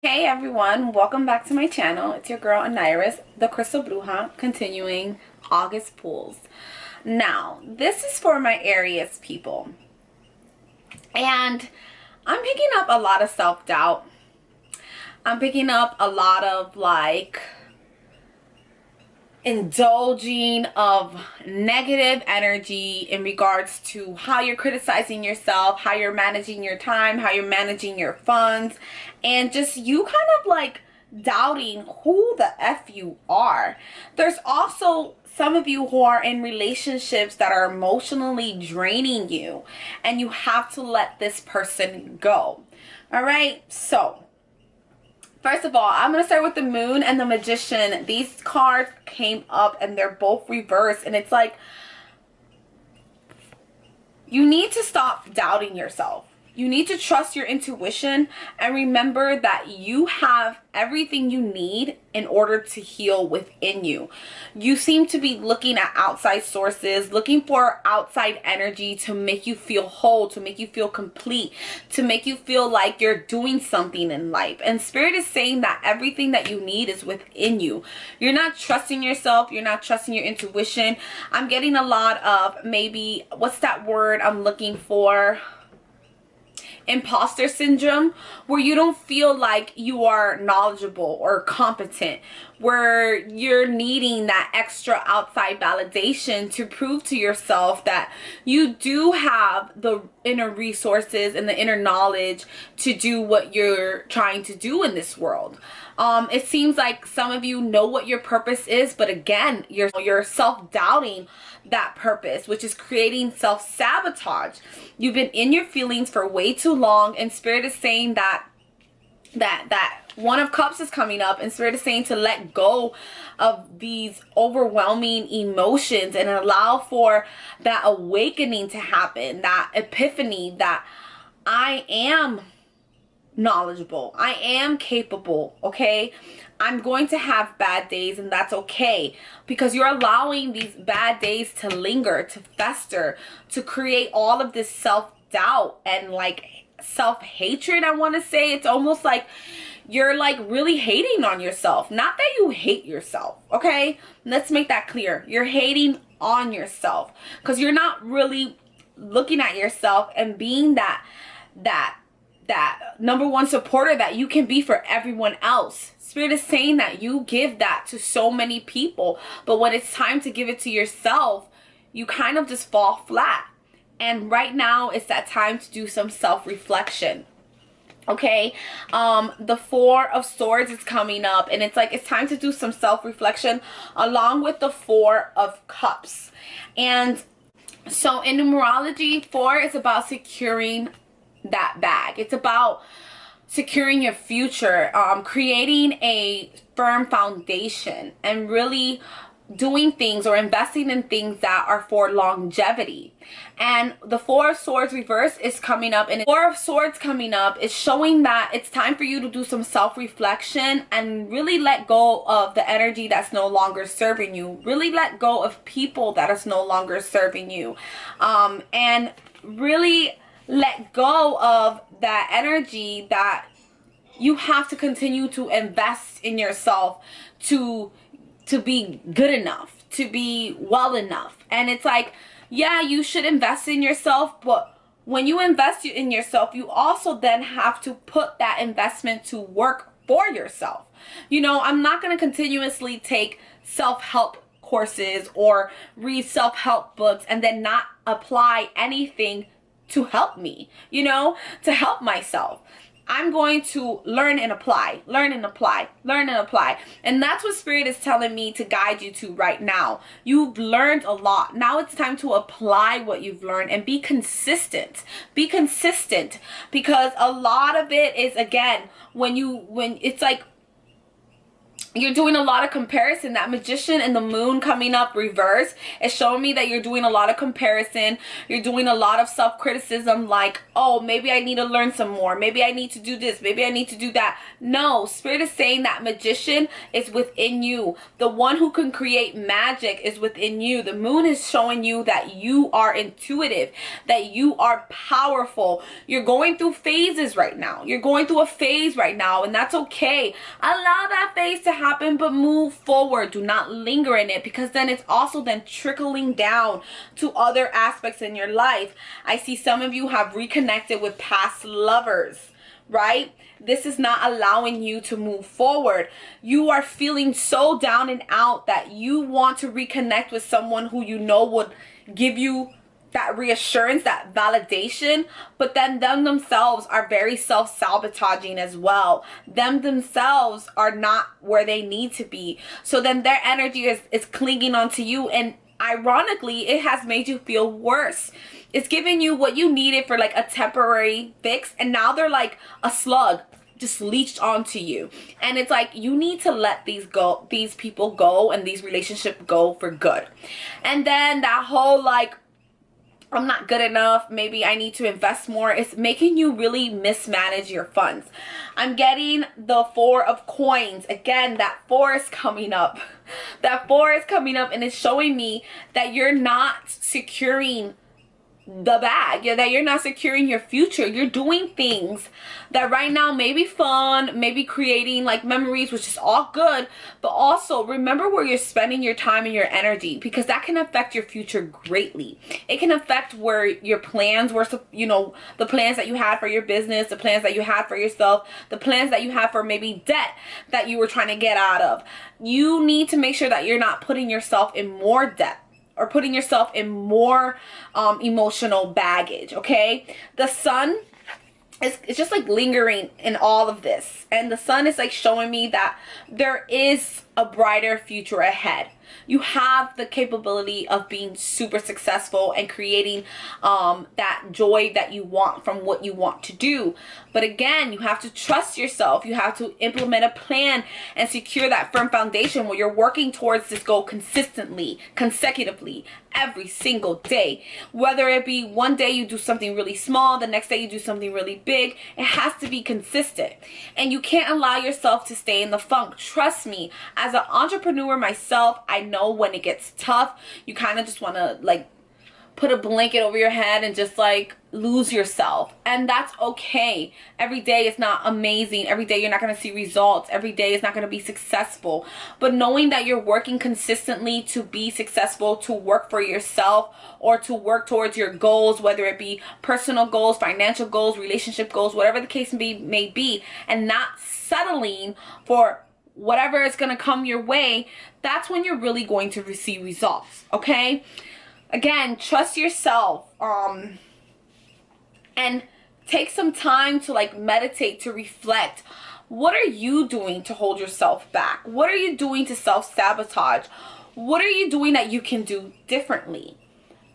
Hey everyone, welcome back to my channel. It's your girl Aniris, the Crystal Bruja, continuing August pulls. Now, this is for my Aries people. And I'm picking up a lot of self-doubt. I'm picking up a lot of indulging of negative energy in regards to how you're criticizing yourself, how you're managing your time, how you're managing your funds, and just you kind of doubting who the F you are. There's also some of you who are in relationships that are emotionally draining you, and you have to let this person go. All right, so first of all, I'm going to start with the Moon and the Magician. These cards came up and they're both reversed. And it's like, you need to stop doubting yourself. You need to trust your intuition and remember that you have everything you need in order to heal within you. You seem to be looking at outside sources, looking for outside energy to make you feel whole, to make you feel complete, to make you feel like you're doing something in life. And Spirit is saying that everything that you need is within you. You're not trusting yourself. You're not trusting your intuition. I'm getting a lot of maybe, what's that word I'm looking for? Imposter syndrome, where you don't feel like you are knowledgeable or competent, where you're needing that extra outside validation to prove to yourself that you do have the inner resources and the inner knowledge to do what you're trying to do in this world. It seems like some of you know what your purpose is, but again, you're self-doubting that purpose, which is creating self-sabotage. You've been in your feelings for way too long, and Spirit is saying that One of Cups is coming up, and Spirit is saying to let go of these overwhelming emotions and allow for that awakening to happen, that epiphany that I am knowledgeable, I am capable, okay? I'm going to have bad days, and that's okay, because you're allowing these bad days to linger, to fester, to create all of this self-doubt and self-hatred. I want to say it's almost like you're really hating on yourself. Not that you hate yourself, okay? Let's make that clear. You're hating on yourself because you're not really looking at yourself and being that number one supporter that you can be for everyone else. Spirit is saying that you give that to so many people, but when it's time to give it to yourself, you kind of just fall flat. And right now it's that time to do some self-reflection. Okay, the Four of Swords is coming up, and it's like it's time to do some self-reflection along with the Four of Cups. And so in numerology, 4 is about securing that bag. It's about securing your future, creating a firm foundation, and really doing things or investing in things that are for longevity. And the Four of Swords reverse is coming up, and the Four of Swords coming up is showing that it's time for you to do some self-reflection and really let go of the energy that's no longer serving you. Really let go of people that is no longer serving you, and really let go of that energy that you have to continue to invest in yourself to be good enough, to be well enough. And it's like, yeah, you should invest in yourself, but when you invest in yourself, you also then have to put that investment to work for yourself. You know, I'm not going to continuously take self-help courses or read self-help books and then not apply anything to help me, you know, to help myself. I'm going to learn and apply, learn and apply, learn and apply. And that's what Spirit is telling me to guide you to right now. You've learned a lot. Now it's time to apply what you've learned and be consistent. Be consistent, because a lot of it is, again, when it's like you're doing a lot of comparison. That Magician and the moon coming up reverse is showing me that you're doing a lot of comparison. You're doing a lot of self-criticism, like, oh, maybe I need to learn some more, maybe I need to do this, maybe I need to do that. No, Spirit is saying that Magician is within you. The one who can create magic is within you. The moon is showing you that you are intuitive, that you are powerful. You're going through phases right now. You're going through a phase right now, and that's okay. Allow that phase to happen, but move forward. Do not linger in it, because then it's also then trickling down to other aspects in your life. I see some of you have reconnected with past lovers, right? This is not allowing you to move forward. You are feeling so down and out that you want to reconnect with someone who you know would give you that reassurance, that validation, but then them themselves are very self-sabotaging as well. Them themselves are not where they need to be. So then their energy is clinging onto you, and ironically, it has made you feel worse. It's giving you what you needed for like a temporary fix, and now they're like a slug just leached onto you. And it's like, you need to let these people go, and these relationships go for good. And then that whole like, I'm not good enough, maybe I need to invest more, it's making you really mismanage your funds. I'm getting the 4 of coins. Again, that 4 is coming up. That 4 is coming up, and it's showing me that you're not securing the bag, that you're not securing your future. You're doing things that right now may be fun, maybe creating like memories, which is all good, but also remember where you're spending your time and your energy, because that can affect your future greatly. It can affect where your plans were, you know, the plans that you had for your business, the plans that you had for yourself, the plans that you had for maybe debt that you were trying to get out of. You need to make sure that you're not putting yourself in more debt or putting yourself in more emotional baggage, okay? The sun it's just like lingering in all of this, and the sun is like showing me that there is a brighter future ahead. You have the capability of being super successful and creating that joy that you want from what you want to do. But again, you have to trust yourself. You have to implement a plan and secure that firm foundation where you're working towards this goal consistently, consecutively, every single day. Whether it be one day you do something really small, the next day you do something really big, it has to be consistent. And you can't allow yourself to stay in the funk. Trust me, as an entrepreneur myself, I know when it gets tough, you kind of just want to like put a blanket over your head and just like lose yourself, and that's okay. Every day is not amazing. Every day you're not going to see results. Every day is not going to be successful. But knowing that you're working consistently to be successful, to work for yourself, or to work towards your goals, whether it be personal goals, financial goals, relationship goals, whatever the case may be, and not settling for whatever is going to come your way, that's when you're really going to receive results, okay? Again, trust yourself, and take some time to like meditate, to reflect. What are you doing to hold yourself back? What are you doing to self-sabotage? What are you doing that you can do differently?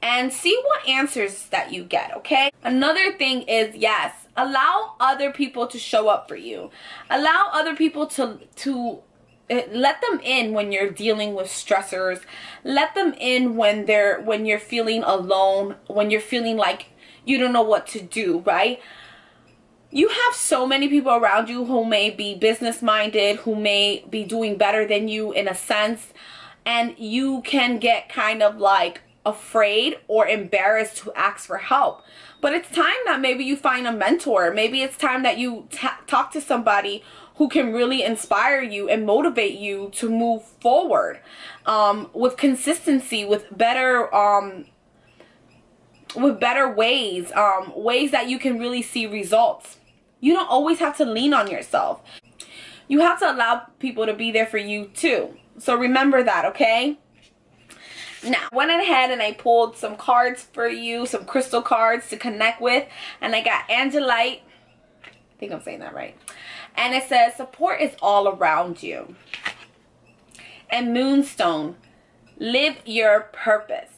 And see what answers that you get, okay? Another thing is, yes, allow other people to show up for you. Allow other people to let them in when you're dealing with stressors. Let them in when you're feeling alone, when you're feeling like you don't know what to do, right? You have so many people around you who may be business minded, who may be doing better than you in a sense, and you can get kind of like afraid or embarrassed to ask for help. But it's time that maybe you find a mentor. Maybe it's time that you talk to somebody who can really inspire you and motivate you to move forward with consistency, with better ways, ways that you can really see results. You don't always have to lean on yourself. You have to allow people to be there for you too. So remember that, okay? Now, I went ahead and I pulled some cards for you, some crystal cards to connect with, and I got Angelite. I think I'm saying that right. And it says, support is all around you. And Moonstone, live your purpose.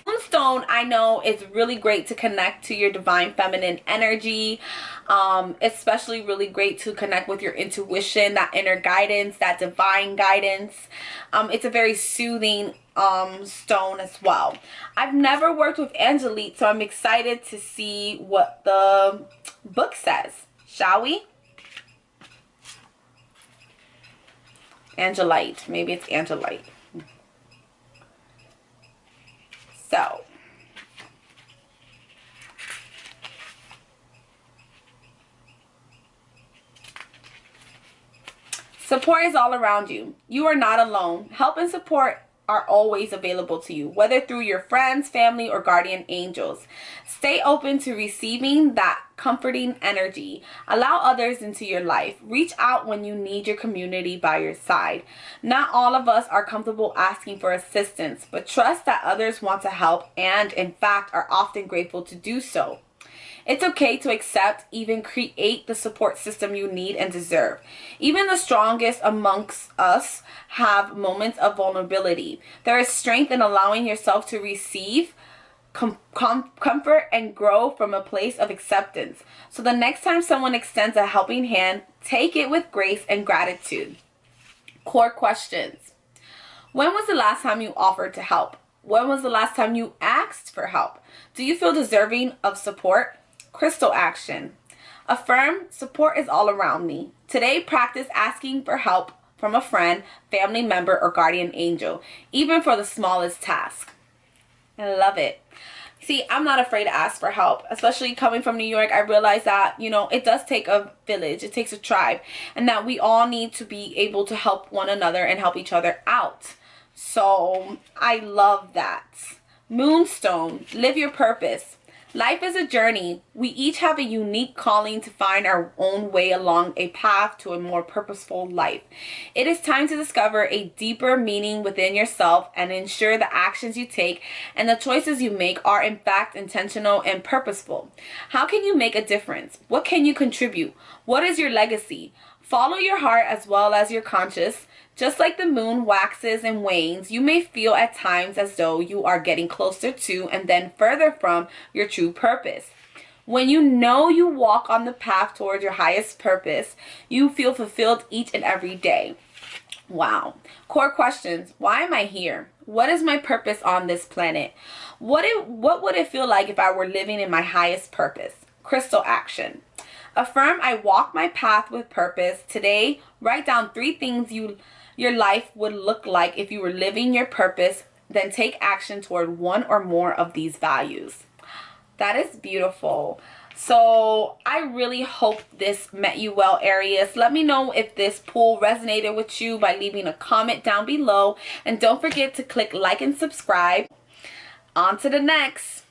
Moonstone, I know, is really great to connect to your divine feminine energy, especially really great to connect with your intuition, that inner guidance, that divine guidance. It's a very soothing stone as well. I've never worked with Angelite, so I'm excited to see what the book says. Shall we? Angelite. Maybe it's Angelite. So, support is all around you. You are not alone. Help and support are always available to you, whether through your friends, family, or guardian angels. Stay open to receiving that comforting energy. Allow others into your life. Reach out when you need your community by your side. Not all of us are comfortable asking for assistance, but trust that others want to help and, in fact, are often grateful to do so. It's okay to accept, even create the support system you need and deserve. Even the strongest amongst us have moments of vulnerability. There is strength in allowing yourself to receive comfort and grow from a place of acceptance. So the next time someone extends a helping hand, take it with grace and gratitude. Core questions. When was the last time you offered to help? When was the last time you asked for help? Do you feel deserving of support? Crystal action. Affirm, support is all around me. Today, practice asking for help from a friend, family member, or guardian angel, even for the smallest task. I love it. See, I'm not afraid to ask for help, especially coming from New York. I realize that, you know, it does take a village, it takes a tribe, and that we all need to be able to help one another and help each other out. So I love that. Moonstone, live your purpose. Life is a journey. We each have a unique calling to find our own way along a path to a more purposeful life. It is time to discover a deeper meaning within yourself and ensure the actions you take and the choices you make are in fact intentional and purposeful. How can you make a difference? What can you contribute? What is your legacy? Follow your heart as well as your conscience. Just like the moon waxes and wanes, you may feel at times as though you are getting closer to and then further from your true purpose. When you know you walk on the path towards your highest purpose, you feel fulfilled each and every day. Wow. Core questions. Why am I here? What is my purpose on this planet? What would it feel like if I were living in my highest purpose? Crystal action. Affirm, I walk my path with purpose. Today, write down 3 things your life would look like if you were living your purpose. Then take action toward one or more of these values. That is beautiful. So I really hope this met you well, Aries. Let me know if this pool resonated with you by leaving a comment down below. And don't forget to click like and subscribe. On to the next.